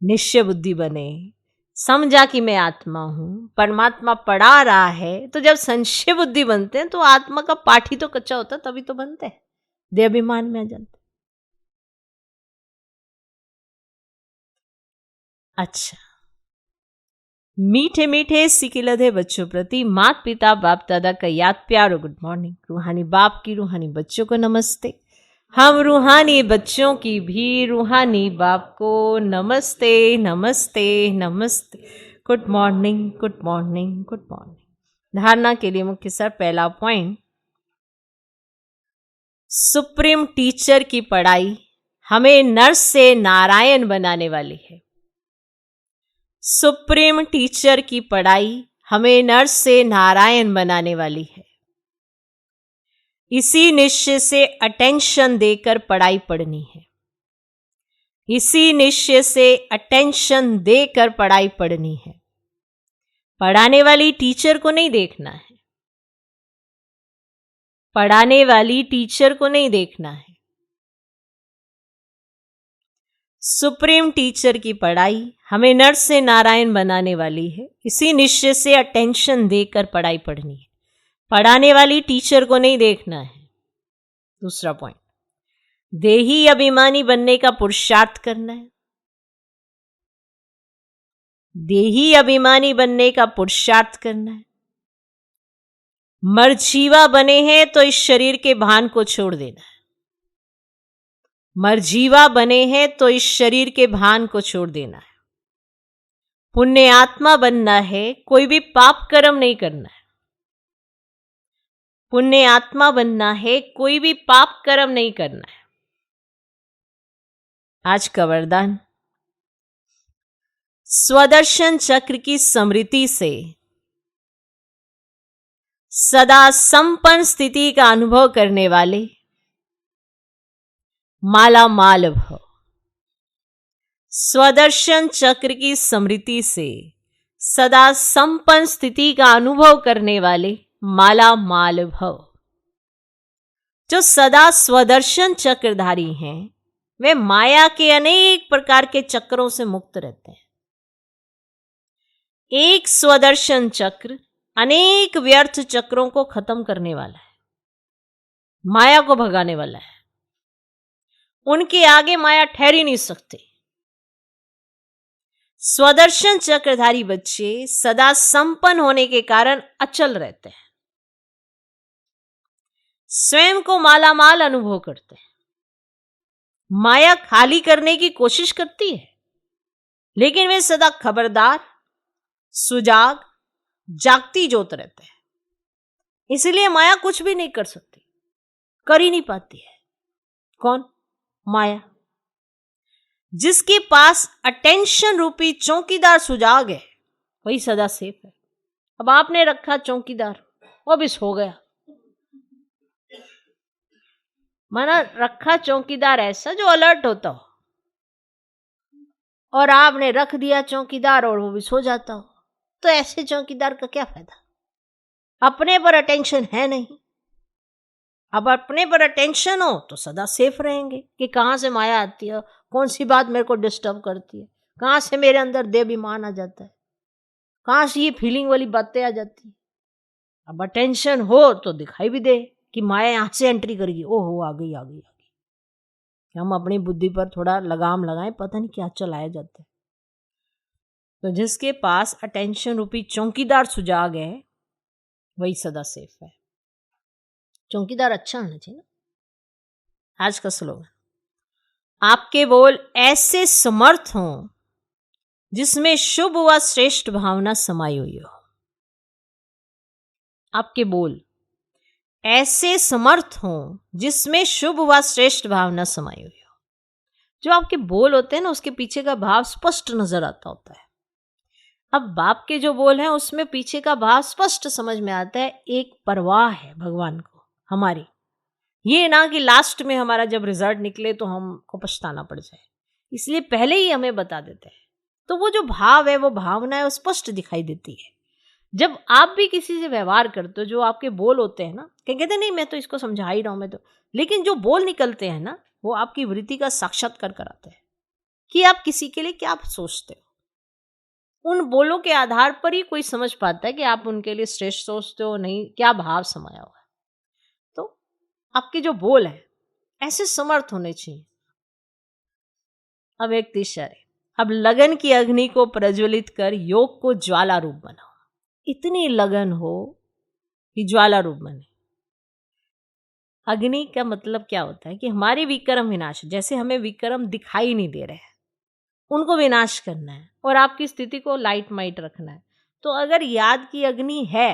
निश्चय बुद्धि बने, समझा कि मैं आत्मा हूं, परमात्मा पढ़ा रहा है, तो जब संशय बुद्धि बनते हैं तो आत्मा का पाठ ही तो कच्चा होता है, तभी तो बनते हैं, देह अभिमान में आ जाते। अच्छा, मीठे मीठे सिकिलधे बच्चों प्रति माता पिता बाप दादा का याद प्यार और गुड मॉर्निंग। रूहानी बाप की रूहानी बच्चों को नमस्ते। हम रूहानी बच्चों की भी रूहानी बाप को नमस्ते नमस्ते नमस्ते। Good morning good morning good morning. धारणा के लिए मुख्य सर पहला पॉइंट, सुप्रीम टीचर की पढ़ाई हमें नर से नारायण बनाने वाली है। सुप्रीम टीचर की पढ़ाई हमें नर से नारायण बनाने वाली है। इसी निश्चय से अटेंशन देकर पढ़ाई पढ़नी है। इसी निश्चय से अटेंशन देकर पढ़ाई पढ़नी है। पढ़ाने वाली टीचर को नहीं देखना है। पढ़ाने वाली टीचर को नहीं देखना है। सुप्रीम टीचर की पढ़ाई हमें नर से नारायण बनाने वाली है। इसी निश्चय से अटेंशन देकर पढ़ाई पढ़नी है। पढ़ाने वाली टीचर को नहीं देखना है। दूसरा पॉइंट, देही अभिमानी बनने का पुरुषार्थ करना है। देही अभिमानी बनने का पुरुषार्थ करना है। मरजीवा बने हैं तो इस शरीर के भान को छोड़ देना है। मरजीवा बने हैं तो इस शरीर के भान को छोड़ देना है। पुण्य आत्मा बनना है, कोई भी पाप कर्म नहीं करना है। पुण्य आत्मा बनना है, कोई भी पाप कर्म नहीं करना है। आज का वरदान, स्वदर्शन चक्र की स्मृति से सदा संपन्न स्थिति का अनुभव करने वाले माला माल भव। स्वदर्शन चक्र की स्मृति से सदा संपन्न स्थिति का अनुभव करने वाले माला माल भव। जो सदा स्वदर्शन चक्रधारी हैं वे माया के अनेक प्रकार के चक्रों से मुक्त रहते हैं। एक स्वदर्शन चक्र अनेक व्यर्थ चक्रों को खत्म करने वाला है, माया को भगाने वाला है। उनके आगे माया ठहर ही नहीं सकती। स्वदर्शन चक्रधारी बच्चे सदा संपन्न होने के कारण अचल रहते हैं, स्वयं को मालामाल अनुभव करते हैं। माया खाली करने की कोशिश करती है, लेकिन वे सदा खबरदार, सुजाग, जागती ज्योत रहते हैं। इसलिए माया कुछ भी नहीं कर सकती, कर ही नहीं पाती है। कौन? माया। जिसके पास अटेंशन रूपी चौकीदार सुजाग है वही सदा सेफ है। अब आपने रखा चौकीदार, वो भी सो गया। माना रखा चौकीदार ऐसा जो अलर्ट होता हो, और आपने रख दिया चौकीदार और वो भी सो जाता हो, तो ऐसे चौकीदार का क्या फायदा? अपने पर अटेंशन है नहीं। अब अपने पर अटेंशन हो तो सदा सेफ रहेंगे कि कहां से माया आती है, कौन सी बात मेरे को डिस्टर्ब करती है, कहां से मेरे अंदर देवाभिमान आ जाता है, कहां से ये फीलिंग वाली बातें आ जाती है। अब अटेंशन हो तो दिखाई भी दे कि माया यहां से एंट्री करेगी, ओहो आ गई आ गई आ गई। हम अपनी बुद्धि पर थोड़ा लगाम लगाएं, पता नहीं क्या चलाया जाता है। तो जिसके पास अटेंशन रूपी चौकीदार सुजाग है वही सदा सेफ है। चौकीदार अच्छा होना चाहिए ना। आज का स्लोगन, आपके बोल ऐसे समर्थ हों जिसमें शुभ व श्रेष्ठ भावना समाई हुई हो। आपके बोल ऐसे समर्थ हों जिसमें शुभ व श्रेष्ठ भावना समाई हुई हो। जो आपके बोल होते हैं ना, उसके पीछे का भाव स्पष्ट नजर आता होता है। अब बाप के जो बोल हैं उसमें पीछे का भाव स्पष्ट समझ में आता है। एक परवाह है भगवान को हमारी, ये ना कि लास्ट में हमारा जब रिजल्ट निकले तो हमको पछताना पड़ जाए इसलिए पहले ही हमें बता देते हैं। तो वो जो भाव है, वो भावना है, वो स्पष्ट दिखाई देती है। जब आप भी किसी से व्यवहार करते हो, जो आपके बोल होते हैं ना, कहते नहीं मैं तो इसको समझा ही रहा हूं, मैं तो, लेकिन जो बोल निकलते हैं ना, वो आपकी वृत्ति का साक्षात्कार कराते हैं कि आप किसी के लिए क्या सोचते हो। उन बोलों के आधार पर ही कोई समझ पाता है कि आप उनके लिए श्रेष्ठ सोचते हो नहीं, क्या भाव समाया हुआ है। तो आपके जो बोल है ऐसे समर्थ होने चाहिए। अब एक तीसरा है, अब लगन की अग्नि को प्रज्वलित कर योग को ज्वाला रूप बनाओ। इतनी लगन हो कि ज्वाला रूप बने। अग्नि का मतलब क्या होता है कि हमारे विक्रम विनाश, जैसे हमें विक्रम दिखाई नहीं दे रहे हैं, उनको विनाश करना है और आपकी स्थिति को लाइट माइट रखना है। तो अगर याद की अग्नि है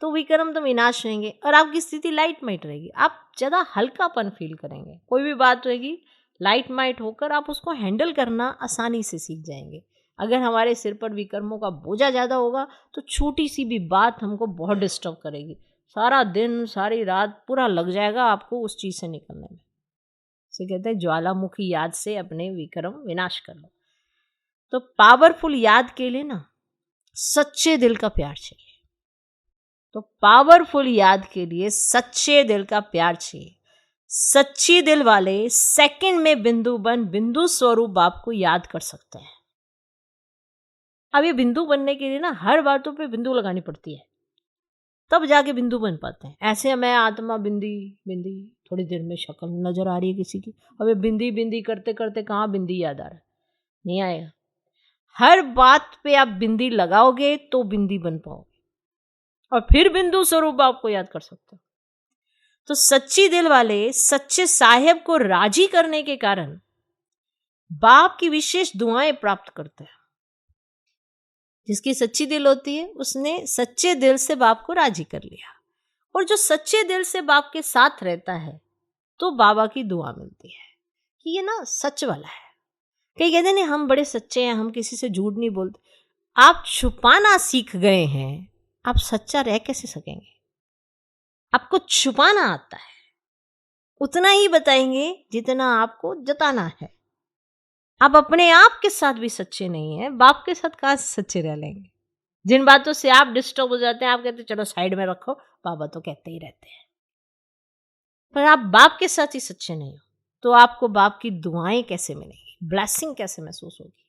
तो विक्रम तो विनाश होंगे और आपकी स्थिति लाइट माइट रहेगी। आप ज़्यादा हल्कापन फील करेंगे, कोई भी बात होगी लाइट माइट होकर आप उसको हैंडल करना आसानी से सीख जाएंगे। अगर हमारे सिर पर विक्रमों का बोझा ज़्यादा होगा तो छोटी सी भी बात हमको बहुत डिस्टर्ब करेगी, सारा दिन सारी रात पूरा लग जाएगा आपको उस चीज़ से निकलने में। इसे कहते हैं ज्वालामुखी याद से अपने विक्रम विनाश कर लो। तो पावरफुल याद के लिए ना सच्चे दिल का प्यार चाहिए। तो पावरफुल याद के लिए सच्चे दिल का प्यार चाहिए। सच्ची दिल वाले सेकंड में बिंदु बन बिंदु स्वरूप बाप को याद कर सकते हैं। अब ये बिंदु बनने के लिए ना हर बातों पे बिंदु लगानी पड़ती है, तब जाके बिंदु बन पाते हैं। ऐसे मैं आत्मा बिंदी बिंदी, थोड़ी देर में शक्ल नजर आ रही है किसी की, अब ये बिंदी बिंदी करते करते कहाँ बिंदी याद आ रहा है, नहीं आएगा। हर बात पे आप बिंदी लगाओगे तो बिंदी बन पाओगे और फिर बिंदु स्वरूप आपको याद कर सकते हो। तो सच्ची दिल वाले सच्चे साहेब को राजी करने के कारण बाप की विशेष दुआएं प्राप्त करते हैं। जिसकी सच्ची दिल होती है उसने सच्चे दिल से बाप को राजी कर लिया, और जो सच्चे दिल से बाप के साथ रहता है तो बाबा की दुआ मिलती है कि ये ना सच वाला है। कई कहते नहीं हम बड़े सच्चे हैं, हम किसी से झूठ नहीं बोलते। आप छुपाना सीख गए हैं, आप सच्चा रह कैसे सकेंगे? आपको छुपाना आता है, उतना ही बताएंगे जितना आपको जताना है। आप अपने आप के साथ भी सच्चे नहीं हैं, बाप के साथ कहाँ से सच्चे रह लेंगे? जिन बातों से आप डिस्टर्ब हो जाते हैं, आप कहते चलो साइड में रखो, बाबा तो कहते ही रहते हैं, पर आप बाप के साथ ही सच्चे नहीं हो तो आपको बाप की दुआएं कैसे मिलेंगी, ब्लेसिंग कैसे महसूस होगी?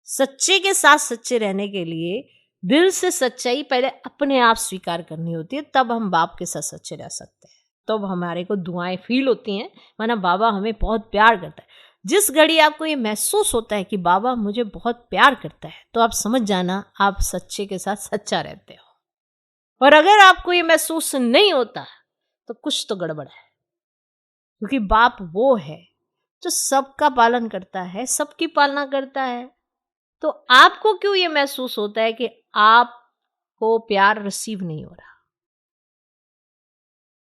सच्चे के साथ सच्चे रहने के लिए दिल से सच्चाई पहले अपने आप स्वीकार करनी होती है, तब हम बाप के साथ सच्चे रह सकते हैं, तब हमारे को दुआएं फील होती हैं। माना बाबा हमें बहुत प्यार करता है। जिस घड़ी आपको ये महसूस होता है कि बाबा मुझे बहुत प्यार करता है, तो आप समझ जाना आप सच्चे के साथ सच्चा रहते हो। और अगर आपको ये महसूस नहीं होता तो कुछ तो गड़बड़ है, क्योंकि बाप वो है जो सबका पालन करता है, सबकी पालना करता है। तो आपको क्यों ये महसूस होता है कि आपको प्यार रिसीव नहीं हो रहा?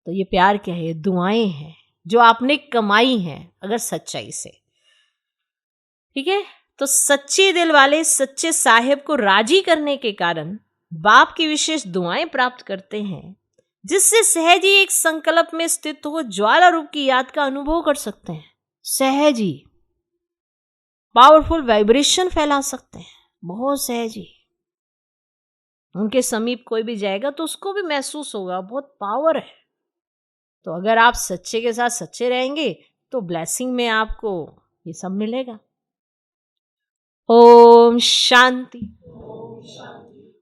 तो ये प्यार क्या है? दुआएं हैं जो आपने कमाई हैं अगर सच्चाई से। ठीक है, तो सच्चे दिल वाले सच्चे साहेब को राजी करने के कारण बाप की विशेष दुआएं प्राप्त करते हैं, जिससे सहज ही एक संकल्प में स्थित हो ज्वाला रूप की याद का अनुभव कर सकते हैं। सहज ही पावरफुल वाइब्रेशन फैला सकते हैं, बहुत सहज ही। उनके समीप कोई भी जाएगा तो उसको भी महसूस होगा बहुत पावर है। तो अगर आप सच्चे के साथ सच्चे रहेंगे तो ब्लेसिंग में आपको ये सब मिलेगा। ओम शांति।